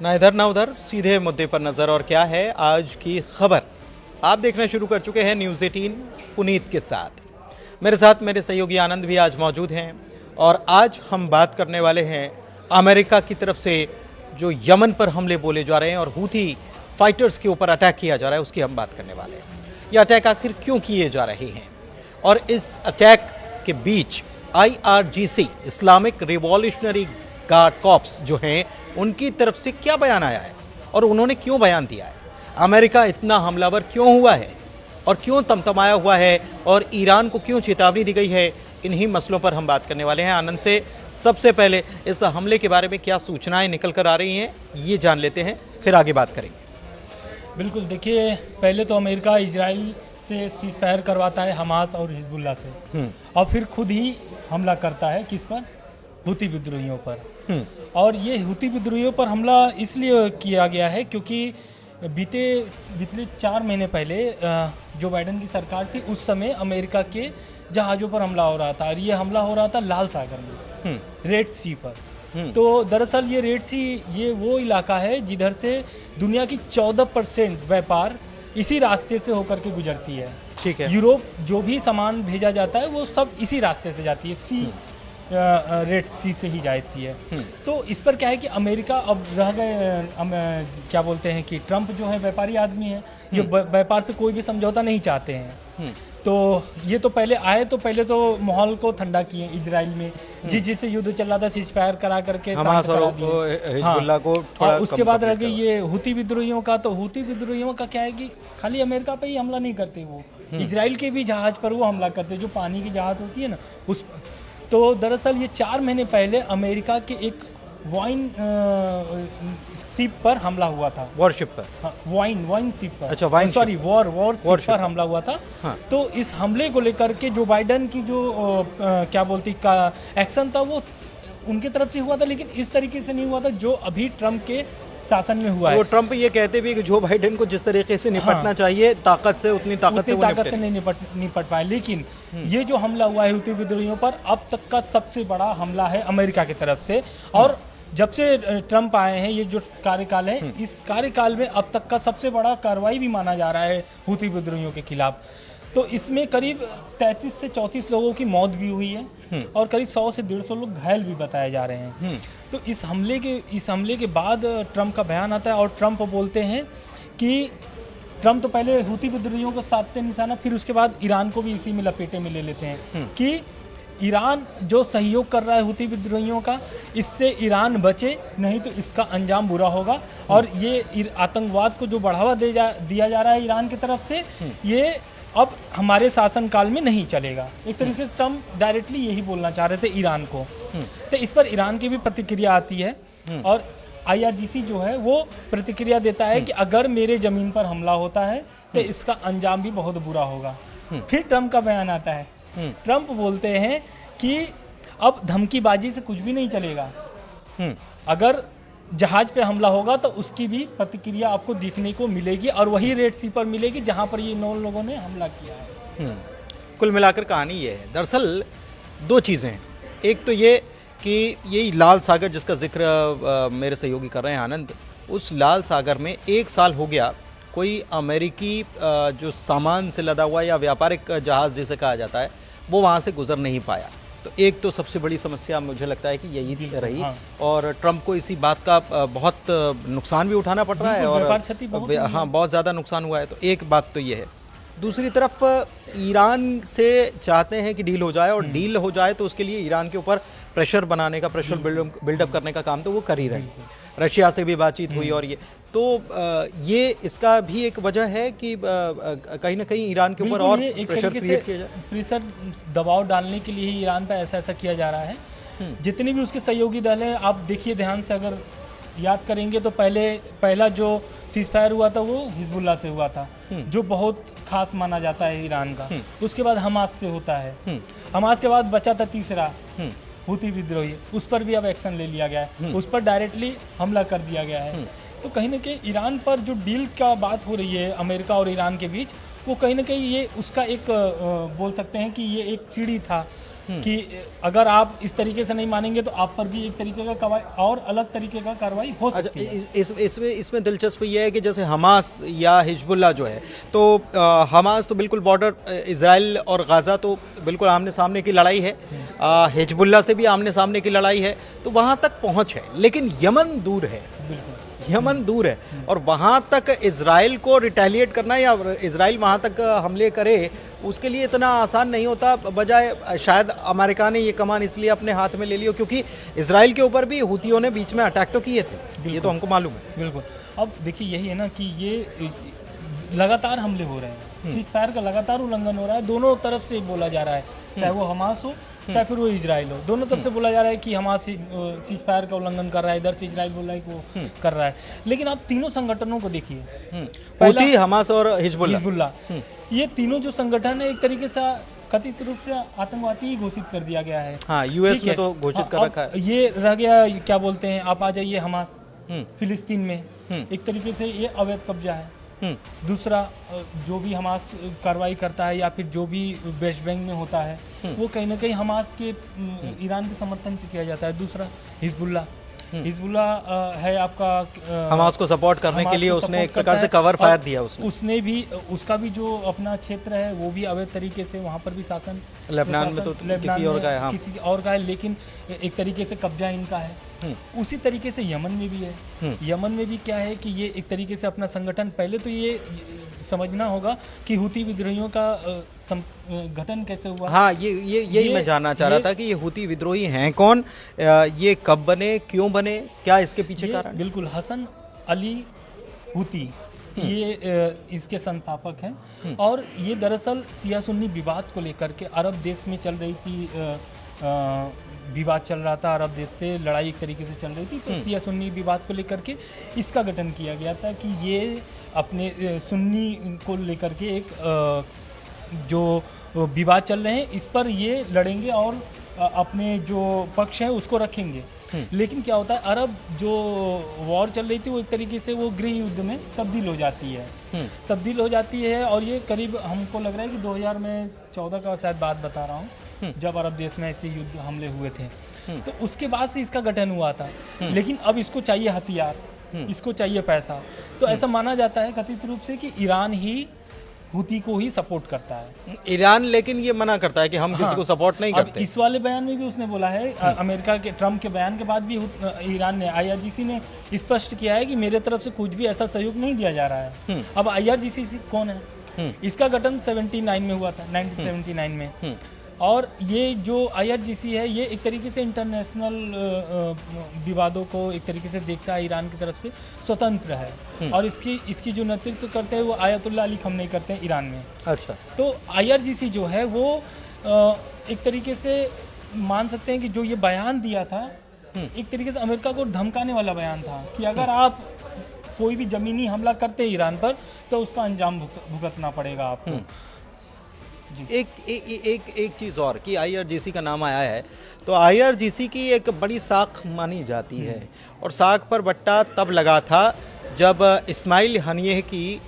ना इधर ना उधर, सीधे मुद्दे पर नजर। और क्या है आज की खबर, आप देखना शुरू कर चुके हैं न्यूज़ 18 पुनीत के साथ। मेरे साथ मेरे सहयोगी आनंद भी आज मौजूद हैं और आज हम बात करने वाले हैं अमेरिका की तरफ से जो यमन पर हमले बोले जा रहे हैं और हूथी फाइटर्स के ऊपर अटैक किया जा रहा है, उसकी हम बात करने वाले हैं। यह अटैक आखिर क्यों किए जा रहे हैं और इस अटैक के बीच IRGC Islamic revolutionary guard corps जो हैं उनकी तरफ से क्या बयान आया है और उन्होंने क्यों बयान दिया है। अमेरिका इतना हमलावर क्यों हुआ है और क्यों तमतमाया हुआ है और ईरान को क्यों चेतावनी दी गई है, इन्हीं मसलों पर हम बात करने वाले हैं। आनंद से सबसे पहले इस हमले के बारे में क्या सूचनाएं निकल कर आ रही हैं ये जान लेते हैं, फिर आगे बात करेंगे। बिल्कुल, देखिए पहले तो अमेरिका इजराइल से सीज फायर करवाता है, हमास और हिजबुल्ला से, और फिर खुद ही हमला करता है किस पर, हूती विद्रोहियों पर। और ये हूती विद्रोहियों पर हमला इसलिए किया गया है क्योंकि पिछले 4 महीने पहले जो बाइडेन की सरकार थी उस समय अमेरिका के जहाज़ों पर हमला हो रहा था और ये हमला हो रहा था लाल सागर में, रेड सी पर। तो दरअसल ये रेड सी ये वो इलाका है जिधर से दुनिया की 14% व्यापार इसी रास्ते से होकर के गुजरती है। ठीक है। यूरोप जो भी सामान भेजा जाता है वो सब इसी रास्ते से जाती है, रेड सी से ही जाती है। तो इस पर क्या है कि अमेरिका अब रह गए, क्या बोलते हैं कि ट्रम्प जो है व्यापारी आदमी है, ये व्यापार से कोई भी समझौता नहीं चाहते हैं। तो ये तो पहले तो माहौल को ठंडा किए इजराइल में, जिससे युद्ध चल रहा था सीज फायर करा करके हमास और हिजबुल्लाह को थोड़ा उसके बाद रह गई ये हूती विद्रोहियों का। तो हूती विद्रोहियों का क्या है कि खाली अमेरिका पे ही हमला नहीं करते, वो इजराइल के भी जहाज पर वो हमला करते, जो पानी की जहाज होती है ना उस। तो दरअसल ये 4 महीने पहले अमेरिका के एक वाइन शिप पर हमला हुआ था, वॉरशिप पर। हाँ, वाइन शिप पर। अच्छा, वाइन सॉरी, वॉर शिप पर हमला हुआ था। हाँ। तो इस हमले को लेकर के जो बाइडेन की जो क्या बोलती का एक्शन था वो उनकी तरफ से हुआ था, लेकिन इस तरीके से नहीं हुआ था जो अभी ट्रम्प के शासन में हुआ है। वो ट्रम्प ये कहते भी कि जो बाइडेन को जिस तरीके से निपटना चाहिए ताकत से, उतनी ताकत से नहीं निपट पाए। लेकिन ये जो हमला हुआ है हूती विद्रोहियों पर अब तक का सबसे बड़ा हमला है अमेरिका की तरफ से। और जब से ट्रम्प आए हैं, ये जो कार्यकाल है, इस कार्यकाल में अब तक का सबसे बड़ा कार्रवाई भी माना जा रहा है हूती विद्रोहियों के खिलाफ। तो इसमें करीब 33 से 34 लोगों की मौत भी हुई है और करीब 100 से 150 लोग घायल भी बताए जा रहे हैं। तो इस हमले के बाद ट्रम्प का बयान आता है और ट्रम्प बोलते हैं कि ट्रम्प तो पहले हूती विद्रोहियों को साधते निशाना, फिर उसके बाद ईरान को भी इसी में लपेटे में ले लेते हैं कि ईरान जो सहयोग कर रहा है हूती विद्रोहियों का, इससे ईरान बचे, नहीं तो इसका अंजाम बुरा होगा। और ये आतंकवाद को जो बढ़ावा दिया जा रहा है ईरान की तरफ से, ये अब हमारे शासनकाल में नहीं चलेगा। एक तरीके से ट्रम्प डायरेक्टली यही बोलना चाह रहे थे ईरान को। तो इस पर ईरान की भी प्रतिक्रिया आती है और IRGC जो है वो प्रतिक्रिया देता है कि अगर मेरे ज़मीन पर हमला होता है तो इसका अंजाम भी बहुत बुरा होगा। फिर ट्रम्प का बयान आता है। ट्रम्प बोलते हैं कि अब धमकीबाजी से कुछ भी नहीं चलेगा, अगर जहाज पे हमला होगा तो उसकी भी प्रतिक्रिया आपको देखने को मिलेगी और वही रेड सी पर मिलेगी जहां पर ये 9 लोगों ने हमला किया है। कुल मिलाकर कहानी ये है। दरअसल 2 चीज़ें हैं। एक तो ये कि यही लाल सागर जिसका जिक्र मेरे सहयोगी कर रहे हैं आनंद, उस लाल सागर में 1 साल हो गया कोई अमेरिकी जो सामान से लदा हुआ या व्यापारिक जहाज़ जिसे कहा जाता है वो वहाँ से गुजर नहीं पाया। तो एक तो सबसे बड़ी समस्या मुझे लगता है कि यही रही। हाँ। और ट्रम्प को इसी बात का बहुत नुकसान भी उठाना पड़ रहा है और हाँ, बहुत ज़्यादा नुकसान हुआ है। तो एक बात तो ये है। दूसरी तरफ ईरान से चाहते हैं कि डील हो जाए, और डील हो जाए तो उसके लिए ईरान के ऊपर प्रेशर बनाने का, प्रेशर बिल्डअप करने का काम तो वो कर ही रहे हैं। रशिया से भी बातचीत हुई और ये इसका भी एक वजह है कि कहीं ना कहीं ईरान के ऊपर और प्रेशर क्रिएट किया जाए। प्रेशर दबाव डालने के लिए ही ईरान पे ऐसा किया जा रहा है। जितने भी उसके सहयोगी दल हैं, आप देखिए ध्यान से अगर याद करेंगे तो पहला जो सीज फायर हुआ था वो हिजबुल्ला से हुआ था, जो बहुत खास माना जाता है ईरान का। उसके बाद हमास से होता है, हमास के बाद बचा था तीसरा हूती विद्रोही, उस पर भी अब एक्शन ले लिया गया है, उस पर डायरेक्टली हमला कर दिया गया है। तो कहीं ना कहीं ईरान पर जो डील का बात हो रही है अमेरिका और ईरान के बीच, वो कहीं ना कहीं ये उसका एक बोल सकते हैं कि ये एक सीढ़ी था कि अगर आप इस तरीके से नहीं मानेंगे तो आप पर भी एक तरीके का और अलग तरीके का कार्रवाई हो सकती है। इसमें दिलचस्प ये है कि जैसे हमास या हिजबुल्लाह जो है, तो हमास तो बिल्कुल बॉर्डर इजराइल और गाज़ा तो बिल्कुल आमने सामने की लड़ाई है, हिजबुल्लाह से भी आमने सामने की लड़ाई है, तो वहाँ तक पहुँच है। लेकिन यमन दूर है, यमन दूर है, और वहाँ तक इजराइल को रिटेलिएट करना या इजराइल वहाँ तक हमले करे उसके लिए इतना आसान नहीं होता। बजाय शायद अमेरिका ने ये कमान इसलिए अपने हाथ में ले लिया क्योंकि इजराइल के ऊपर भी हूतियों ने बीच में अटैक तो किए थे, ये तो हमको मालूम है। बिल्कुल। अब देखिए यही है ना कि ये लगातार हमले हो रहे हैं, सीज फायर का लगातार उल्लंघन हो रहा है, दोनों तरफ से बोला जा रहा है, चाहे वो हमास हो चाहे फिर वो इजराइल हो, दोनों तरफ से बोला जा रहा है कि हमास सीज फायर का उल्लंघन कर रहा है, इधर से इजराइल बोल रहा है कि वो कर रहा है। लेकिन आप तीनों संगठनों को देखिए, हूती, हमास और हिजबुल्लाह, ये तीनों जो संगठन है एक तरीके से कथित रूप से आतंकवादी ही घोषित कर दिया गया है। हाँ, यूएस ने तो घोषित कर रखा है। ये रह गया, क्या बोलते हैं, आप आ जाइए हमास फिलिस्तीन में, एक तरीके से ये अवैध कब्जा है। दूसरा, जो भी हमास कार्रवाई करता है या फिर जो भी वेस्ट बैंक में होता है वो कहीं ना कहीं हमास के ईरान के समर्थन से किया जाता है। दूसरा हिजबुल्लाह है आपका, हमास को सपोर्ट करने के लिए उसने एक प्रकार से कवर फायर दिया। उसने भी उसका भी जो अपना क्षेत्र है वो भी अवैध तरीके से वहाँ पर भी शासन लेबनान में तो किसी और का है, हाँ, किसी और का है, लेकिन एक तरीके से कब्जा इनका है। उसी तरीके से यमन में भी है। यमन में भी क्या है कि ये एक तरीके से अपना संगठन, पहले तो ये समझना होगा कि हूती विद्रोहियों का गठन कैसे हुआ। हाँ, यही मैं जानना चाह रहा था कि ये हूती विद्रोही हैं कौन, ये कब बने, क्यों बने, क्या इसके पीछे कारण? बिल्कुल, हसन अली हूती ये इसके संस्थापक हैं, और ये दरअसल सिया सुन्नी विवाद को लेकर के अरब देश में चल रही थी, विवाद चल रहा था, अरब देश से लड़ाई एक तरीके से चल रही थी, तो सिया सुन्नी विवाद को लेकर के इसका गठन किया गया था कि ये अपने सुन्नी को लेकर के एक जो विवाद चल रहे हैं इस पर ये लड़ेंगे और अपने जो पक्ष है उसको रखेंगे। लेकिन क्या होता है, अरब जो वॉर चल रही थी वो एक तरीके से वो गृह युद्ध में तब्दील हो जाती है, और ये करीब हमको लग रहा है कि 2014 का शायद बात बता रहा हूँ, जब अरब देश में ऐसे युद्ध हमले हुए थे, तो उसके बाद से इसका गठन हुआ था। लेकिन अब इसको चाहिए हथियार, इसको चाहिए पैसा, तो ऐसा माना जाता है कथित रूप से कि ईरान ही हूती को ही सपोर्ट करता है। ईरान लेकिन ये मना करता है कि हम किसी को सपोर्ट नहीं करते। इस वाले बयान में भी उसने बोला है, अमेरिका के ट्रम्प के बयान के बाद भी ईरान ने, IRGC ने स्पष्ट किया है कि मेरे तरफ से कुछ भी ऐसा सहयोग नहीं दिया जा रहा है। अब IRGC कौन है? इसका गठन 79 में हुआ था, 1979 में, और ये जो IRGC है ये एक तरीके से इंटरनेशनल विवादों को एक तरीके से देखता है, ईरान की तरफ से स्वतंत्र है, और इसकी जो नेतृत्व करते हैं वो आयतुल्ला अली खमनेई करते हैं ईरान में। अच्छा, तो IRGC जो है वो एक तरीके से मान सकते हैं कि जो ये बयान दिया था एक तरीके से अमेरिका को धमकाने वाला बयान था कि अगर आप कोई भी जमीनी हमला करते हैं ईरान पर तो उसका अंजाम भुगतना पड़ेगा आपको। एक चीज़ और कि IRGC का नाम आया है, तो IRGC की एक बड़ी साख मानी जाती है, और साख पर बट्टा तब लगा था जब इस्माइल हनियह की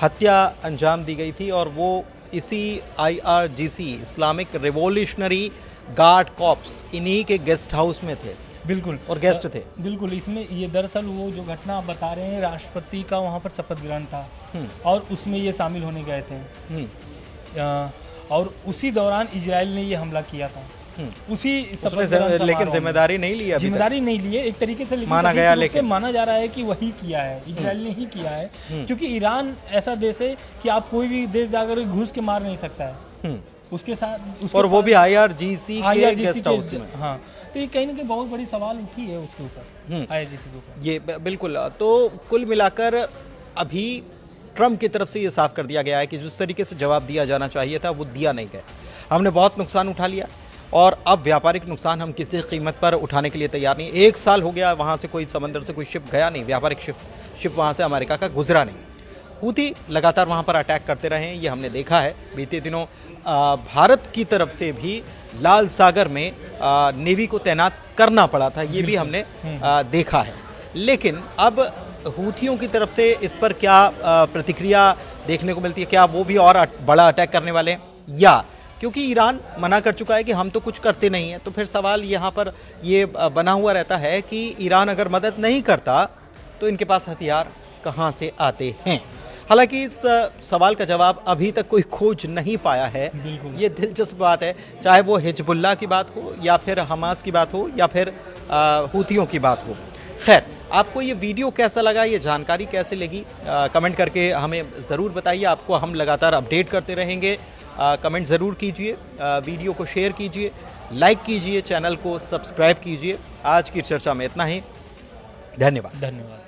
हत्या अंजाम दी गई थी, और वो इसी IRGC Islamic revolutionary guard corps इन्हीं के गेस्ट हाउस में थे। बिल्कुल, और गेस्ट थे। बिल्कुल, इसमें ये दरअसल वो जो घटना आप बता रहे हैं, राष्ट्रपति का वहाँ पर शपथ ग्रहण था और उसमें ये शामिल होने गए थे, और उसी दौरान इजराइल ने ये हमला किया था। उसी लेकिन जिम्मेदारी नहीं ली, जिम्मेदारी नहीं लिए एक तरीके से माना गया, लेकिन माना जा रहा है कि वही किया है, इजराइल ने ही किया है, क्योंकि ईरान ऐसा देश है कि आप कोई भी देश जाकर घुस के मार नहीं सकता है उसके साथ, और वो भी IRGC के गेस्ट हाउस में। हाँ, तो ये कहीं ना कहीं बहुत बड़ी सवाल उठी है उसके ऊपर, IRGC के ऊपर। ये बिल्कुल, तो कुल मिलाकर अभी ट्रम्प की तरफ से ये साफ कर दिया गया है कि जिस तरीके से जवाब दिया जाना चाहिए था वो दिया नहीं गया। हमने बहुत नुकसान उठा लिया, और अब व्यापारिक नुकसान हम किसी कीमत पर उठाने के लिए तैयार नहीं। 1 साल हो गया वहाँ से कोई समंदर से कोई शिप गया नहीं, व्यापारिक शिप वहाँ से अमेरिका का गुजरा नहीं। हूती लगातार वहाँ पर अटैक करते रहे, ये हमने देखा है। बीते दिनों भारत की तरफ से भी लाल सागर में नेवी को तैनात करना पड़ा था, ये भी हमने देखा है। लेकिन अब हूथियों की तरफ से इस पर क्या प्रतिक्रिया देखने को मिलती है? क्या वो भी और बड़ा अटैक करने वाले हैं, या क्योंकि ईरान मना कर चुका है कि हम तो कुछ करते नहीं हैं। तो फिर सवाल यहाँ पर ये बना हुआ रहता है कि ईरान अगर मदद नहीं करता तो इनके पास हथियार कहाँ से आते हैं। हालांकि इस सवाल का जवाब अभी तक कोई खोज नहीं पाया है। ये दिलचस्प बात है, चाहे वो हिजबुल्लाह की बात हो या फिर हमास की बात हो या फिर हूथियों की बात हो। खैर, आपको ये वीडियो कैसा लगा, ये जानकारी कैसे लगी, कमेंट करके हमें ज़रूर बताइए। आपको हम लगातार अपडेट करते रहेंगे। कमेंट ज़रूर कीजिए, वीडियो को शेयर कीजिए, लाइक कीजिए, चैनल को सब्सक्राइब कीजिए। आज की चर्चा में इतना ही। धन्यवाद।